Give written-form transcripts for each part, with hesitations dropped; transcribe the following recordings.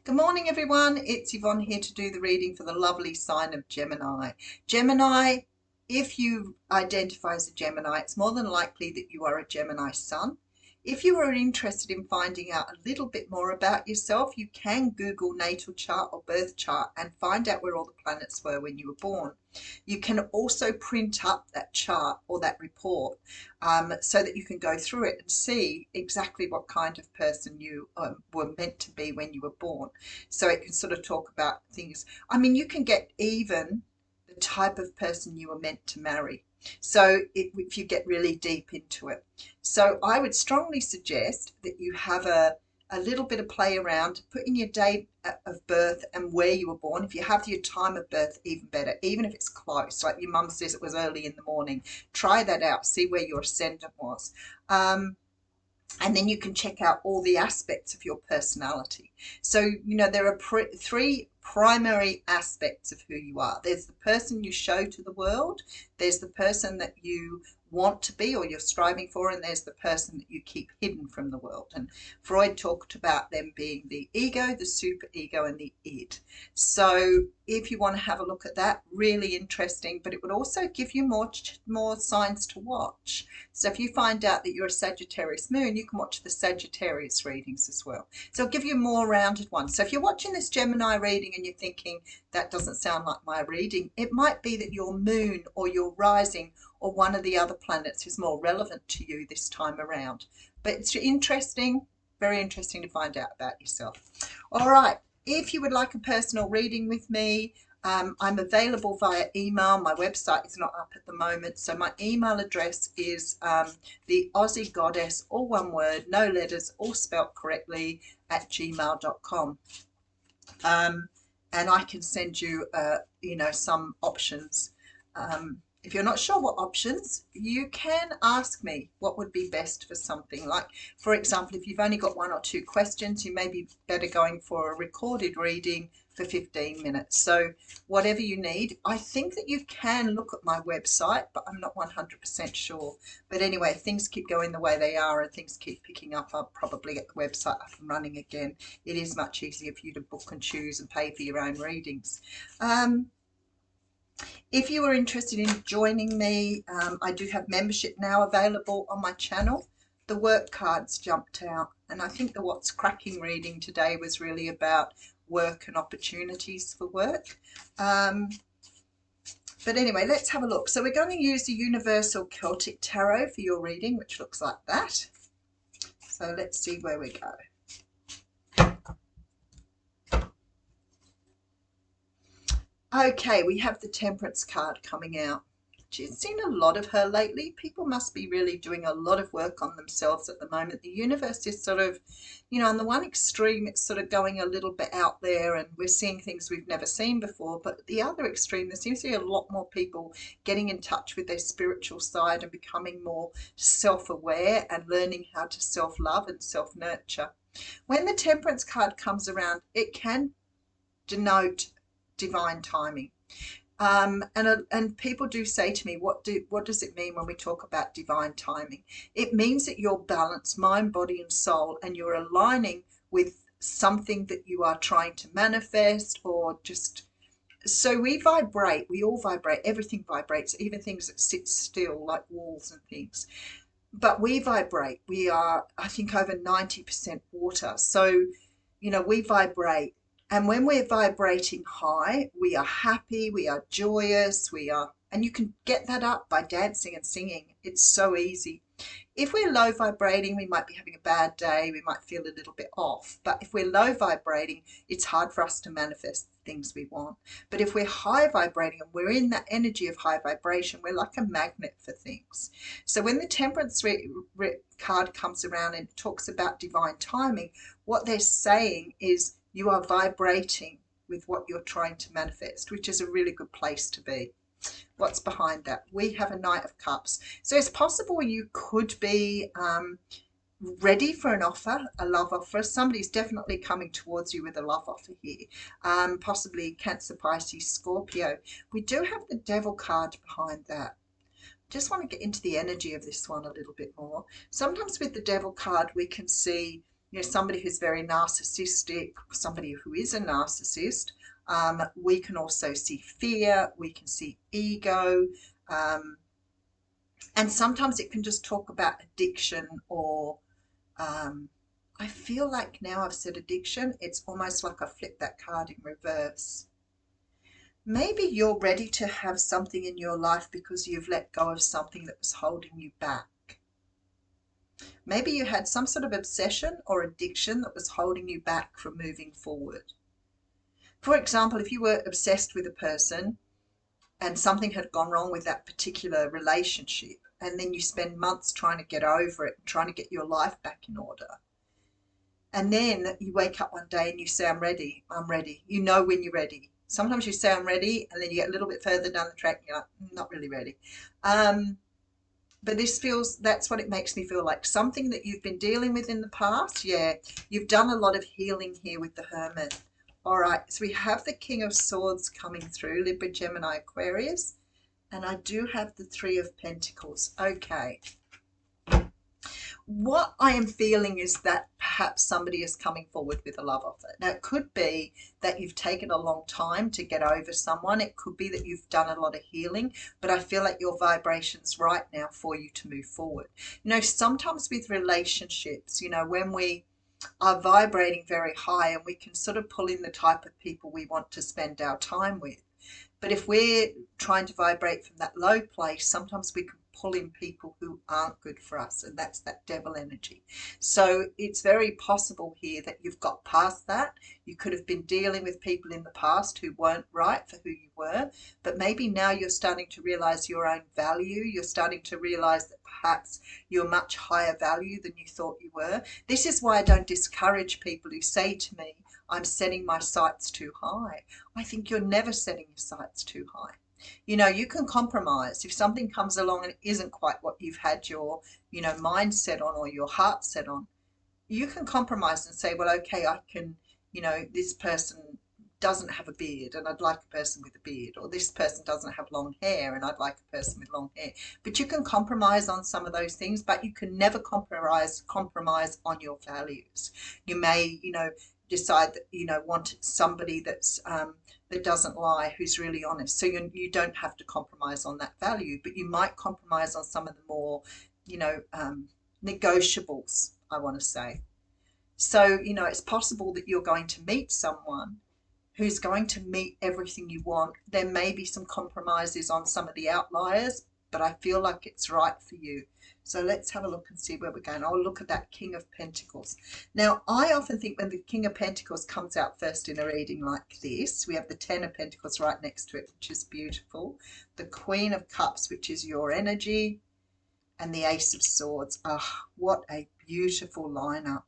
Good morning, everyone. It's Yvonne here to do the reading for the lovely sign of Gemini. Gemini, if you identify as a Gemini, it's more than likely that you are a Gemini sun. If you are interested in finding out a little bit more about yourself, you can Google natal chart or birth chart and find out where all the planets were when you were born. You can also print up that chart or that report so that you can go through it and see exactly what kind of person you were meant to be when you were born. So it can sort of talk about things. I mean, you can get even the type of person you were meant to marry. So if you get really deep into it. So I would strongly suggest that you have a little bit of play around, put in your date of birth and where you were born. If you have your time of birth, even better, even if it's close, like your mum says it was early in the morning, try that out, see where your ascendant was. And then you can check out all the aspects of your personality. So, you know, there are three primary aspects of who you are. There's the person you show to the world, there's the person that you want to be or you're striving for, and there's the person that you keep hidden from the world. And Freud talked about them being the ego, the superego, and the id. So if you want to have a look at that, really interesting, but it would also give you more signs to watch. So if you find out that you're a Sagittarius moon, you can watch the Sagittarius readings as well. So I'll give you a more rounded one. So if you're watching this Gemini reading and you're thinking, that doesn't sound like my reading, it might be that your moon or your rising or one of the other planets is more relevant to you this time around. But it's interesting, very interesting to find out about yourself. All right, if you would like a personal reading with me, I'm available via email. My website is not up at the moment, so my email address is the Aussie Goddess, all one word, no letters, all spelt correctly, @gmail.com. And I can send you, some options. If you're not sure what options, you can ask me what would be best for something. Like, for example, if you've only got 1 or 2 questions, you may be better going for a recorded reading for 15 minutes. So whatever you need. I think that you can look at my website, but I'm not 100% sure. But anyway, if things keep going the way they are and things keep picking up, I'll probably get the website up and running again. It is much easier for you to book and choose and pay for your own readings. If you are interested in joining me, I do have membership now available on my channel. The work cards jumped out, and I think the What's Cracking reading today was really about work and opportunities for work. But anyway, let's have a look. So we're going to use the Universal Celtic Tarot for your reading, which looks like that. So let's see where we go. Okay, we have the Temperance card coming out. She's seen a lot of her lately. People must be really doing a lot of work on themselves at the moment. The universe is sort of, on the one extreme, it's sort of going a little bit out there and we're seeing things we've never seen before. But at the other extreme, there seems to be a lot more people getting in touch with their spiritual side and becoming more self-aware and learning how to self-love and self-nurture. When the Temperance card comes around, it can denote divine timing. And people do say to me, what does it mean when we talk about divine timing? It means that you're balanced, mind, body, and soul, and you're aligning with something that you are trying to manifest, or just so we vibrate. We all vibrate. Everything vibrates, even things that sit still, like walls and things. But we vibrate. We are, I think, over 90% water. So, we vibrate. And when we're vibrating high, we are happy, we are joyous, and you can get that up by dancing and singing. It's so easy. If we're low vibrating, we might be having a bad day, we might feel a little bit off. But if we're low vibrating, it's hard for us to manifest the things we want. But if we're high vibrating and we're in that energy of high vibration, we're like a magnet for things. So when the Temperance card comes around and talks about divine timing, what they're saying is, you are vibrating with what you're trying to manifest, which is a really good place to be. What's behind that? We have a Knight of Cups. So it's possible you could be ready for an offer, a love offer. Somebody's definitely coming towards you with a love offer here. Possibly Cancer, Pisces, Scorpio. We do have the Devil card behind that. Just want to get into the energy of this one a little bit more. Sometimes with the Devil card, we can see somebody who's very narcissistic, somebody who is a narcissist. We can also see fear, we can see ego, and sometimes it can just talk about addiction or I feel like now I've said addiction, it's almost like I flip that card in reverse. Maybe you're ready to have something in your life because you've let go of something that was holding you back. Maybe you had some sort of obsession or addiction that was holding you back from moving forward. For example, if you were obsessed with a person and something had gone wrong with that particular relationship, and then you spend months trying to get over it, trying to get your life back in order. And then you wake up one day and you say, I'm ready, I'm ready. You know when you're ready. Sometimes you say, I'm ready, and then you get a little bit further down the track and you're like, not really ready. But this feels, that's what it makes me feel like. Something that you've been dealing with in the past. Yeah, you've done a lot of healing here with the Hermit. All right, so we have the King of Swords coming through, Libra, Gemini, Aquarius. And I do have the Three of Pentacles. Okay. What I am feeling is that perhaps somebody is coming forward with a love offer. Now, it could be that you've taken a long time to get over someone. It could be that you've done a lot of healing, but I feel like your vibration's right now for you to move forward. Sometimes with relationships, when we are vibrating very high and we can sort of pull in the type of people we want to spend our time with. But if we're trying to vibrate from that low place, sometimes we can pull in people who aren't good for us, and that's that devil energy. So it's very possible here that you've got past that. You could have been dealing with people in the past who weren't right for who you were, but maybe now you're starting to realize your own value. You're starting to realize that perhaps you're much higher value than you thought you were. This is why I don't discourage people who say to me, I'm setting my sights too high. I think you're never setting your sights too high. You can compromise. If something comes along and isn't quite what you've had your, mind set on or your heart set on, you can compromise and say, well, okay, I can, this person doesn't have a beard and I'd like a person with a beard, or this person doesn't have long hair and I'd like a person with long hair. But you can compromise on some of those things, but you can never compromise on your values. You may, decide that, want somebody that's that doesn't lie, who's really honest. So you don't have to compromise on that value, but you might compromise on some of the more, negotiables, I want to say. So, it's possible that you're going to meet someone who's going to meet everything you want. There may be some compromises on some of the outliers, but I feel like it's right for you. So let's have a look and see where we're going. I'll look at that King of Pentacles. Now, I often think when the King of Pentacles comes out first in a reading like this, we have the Ten of Pentacles right next to it, which is beautiful. The Queen of Cups, which is your energy, and the Ace of Swords. Ah, what a beautiful lineup.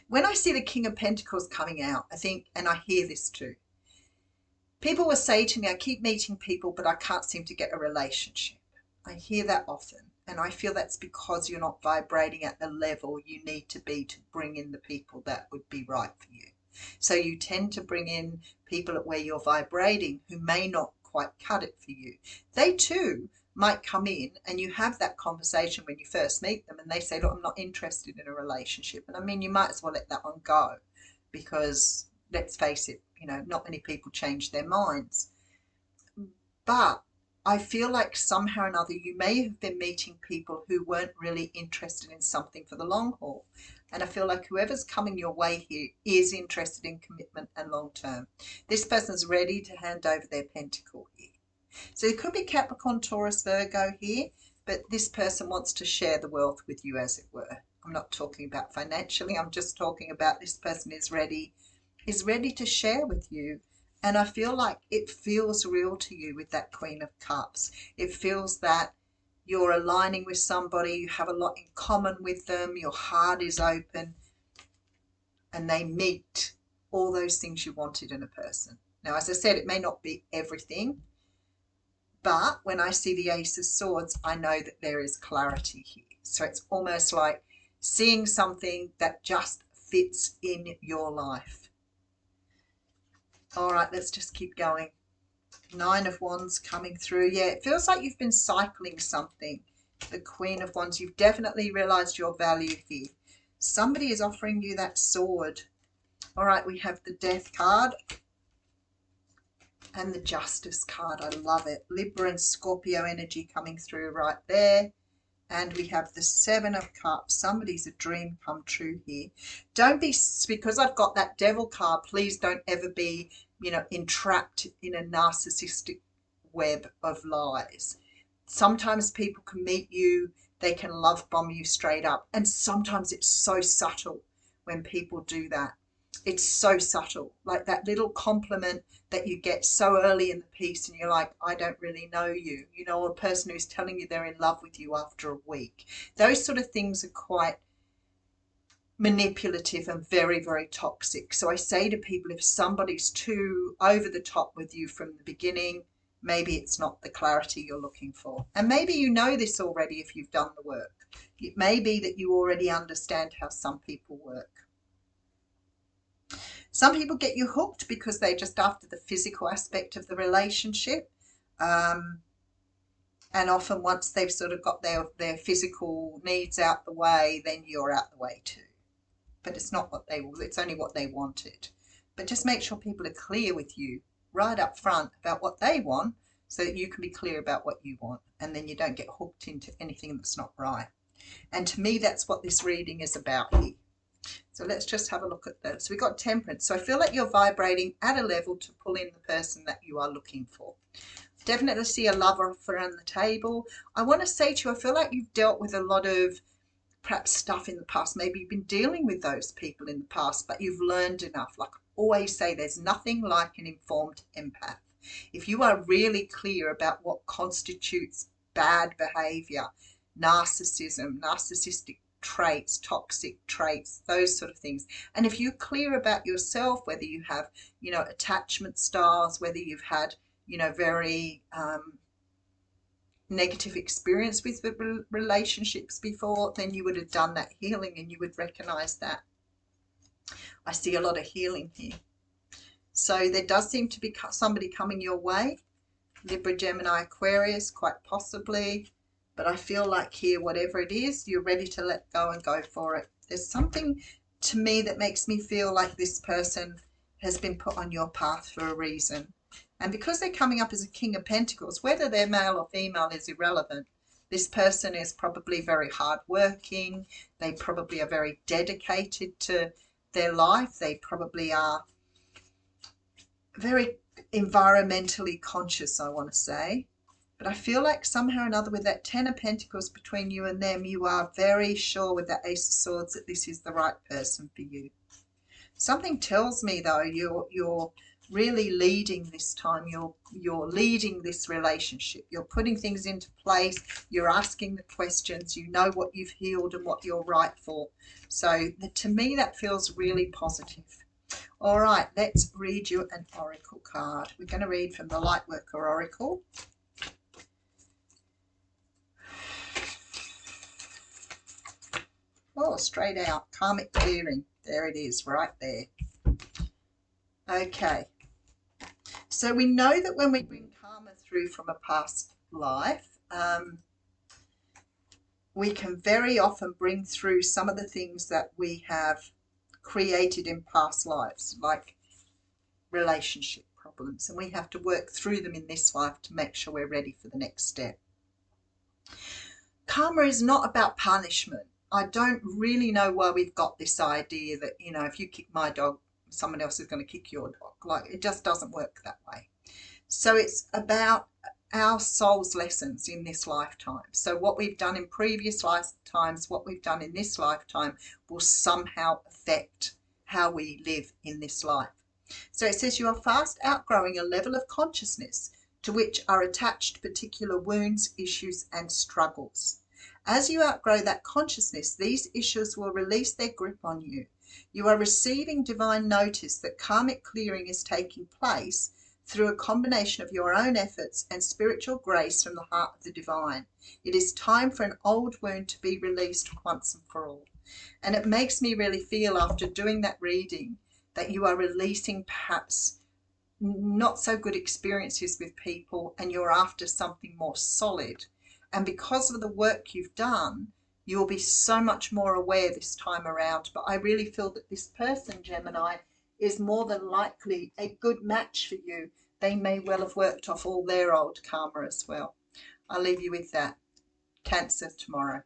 When I see the King of Pentacles coming out, I think, and I hear this too, people will say to me, I keep meeting people, but I can't seem to get a relationship. I hear that often, and I feel that's because you're not vibrating at the level you need to be to bring in the people that would be right for you. So you tend to bring in people at where you're vibrating who may not quite cut it for you. They too might come in and you have that conversation when you first meet them and they say, look, I'm not interested in a relationship. And I mean, you might as well let that one go, because let's face it, not many people change their minds. But I feel like somehow or another you may have been meeting people who weren't really interested in something for the long haul. And I feel like whoever's coming your way here is interested in commitment and long term. This person's ready to hand over their pentacle here. So it could be Capricorn, Taurus, Virgo here, but this person wants to share the wealth with you, as it were. I'm not talking about financially. I'm just talking about this person is ready to share with you. And I feel like it feels real to you with that Queen of Cups. It feels that you're aligning with somebody, you have a lot in common with them, your heart is open, and they meet all those things you wanted in a person. Now, as I said, it may not be everything, but when I see the Ace of Swords, I know that there is clarity here. So it's almost like seeing something that just fits in your life. All right, let's just keep going. Nine of Wands coming through. Yeah, it feels like you've been cycling something. The Queen of Wands, you've definitely realized your value here. Somebody is offering you that sword. All right, we have the Death card and the Justice card. I love it. Libra and Scorpio energy coming through right there. And we have the Seven of Cups. Somebody's a dream come true here. Don't be, because I've got that Devil card, please don't ever be, entrapped in a narcissistic web of lies. Sometimes people can meet you, they can love bomb you straight up. And sometimes it's so subtle when people do that. It's so subtle, like that little compliment that you get so early in the piece and you're like, I don't really know you, or a person who's telling you they're in love with you after a week. Those sort of things are quite manipulative and very, very toxic. So I say to people, if somebody's too over the top with you from the beginning, maybe it's not the clarity you're looking for. And maybe you know this already if you've done the work. It may be that you already understand how some people work. Some people get you hooked because they're just after the physical aspect of the relationship. And often once they've sort of got their physical needs out the way, then you're out the way too. But it's not what it's only what they wanted. But just make sure people are clear with you right up front about what they want so that you can be clear about what you want. And then you don't get hooked into anything that's not right. And to me, that's what this reading is about here. So let's just have a look at this. So we've got Temperance. So I feel like you're vibrating at a level to pull in the person that you are looking for. Definitely see a love offer on the table. I want to say to you, I feel like you've dealt with a lot of perhaps stuff in the past. Maybe you've been dealing with those people in the past, but you've learned enough. Like I always say, there's nothing like an informed empath. If you are really clear about what constitutes bad behavior, narcissism, narcissistic traits, toxic traits, those sort of things. And if you're clear about yourself, whether you have, attachment styles, whether you've had, very negative experience with relationships before, then you would have done that healing and you would recognize that. I see a lot of healing here. So there does seem to be somebody coming your way. Libra, Gemini, Aquarius, quite possibly. But I feel like here, whatever it is, you're ready to let go and go for it. There's something to me that makes me feel like this person has been put on your path for a reason. And because they're coming up as a King of Pentacles, whether they're male or female is irrelevant. This person is probably very hardworking. They probably are very dedicated to their life. They probably are very environmentally conscious, I want to say. But I feel like somehow or another with that Ten of Pentacles between you and them, you are very sure with that Ace of Swords that this is the right person for you. Something tells me though, you're really leading this time. You're leading this relationship. You're putting things into place. You're asking the questions. You know what you've healed and what you're right for. So to me, that feels really positive. All right, let's read you an oracle card. We're going to read from the Lightworker Oracle. Oh, straight out, karmic clearing. There it is, right there. Okay. So we know that when we bring karma through from a past life, we can very often bring through some of the things that we have created in past lives, like relationship problems, and we have to work through them in this life to make sure we're ready for the next step. Karma is not about punishment. I don't really know why we've got this idea that, if you kick my dog, someone else is going to kick your dog. Like, it just doesn't work that way. So it's about our soul's lessons in this lifetime. So what we've done in previous lifetimes, what we've done in this lifetime will somehow affect how we live in this life. So it says you are fast outgrowing a level of consciousness to which are attached particular wounds, issues, and struggles. As you outgrow that consciousness, these issues will release their grip on you. You are receiving divine notice that karmic clearing is taking place through a combination of your own efforts and spiritual grace from the heart of the divine. It is time for an old wound to be released once and for all. And it makes me really feel, after doing that reading, that you are releasing perhaps not so good experiences with people and you're after something more solid. And because of the work you've done, You'll be so much more aware this time around. But I really feel that this person, Gemini, is more than likely a good match for you. They may well have worked off all their old karma as well. I'll leave you with that. Cancer tomorrow.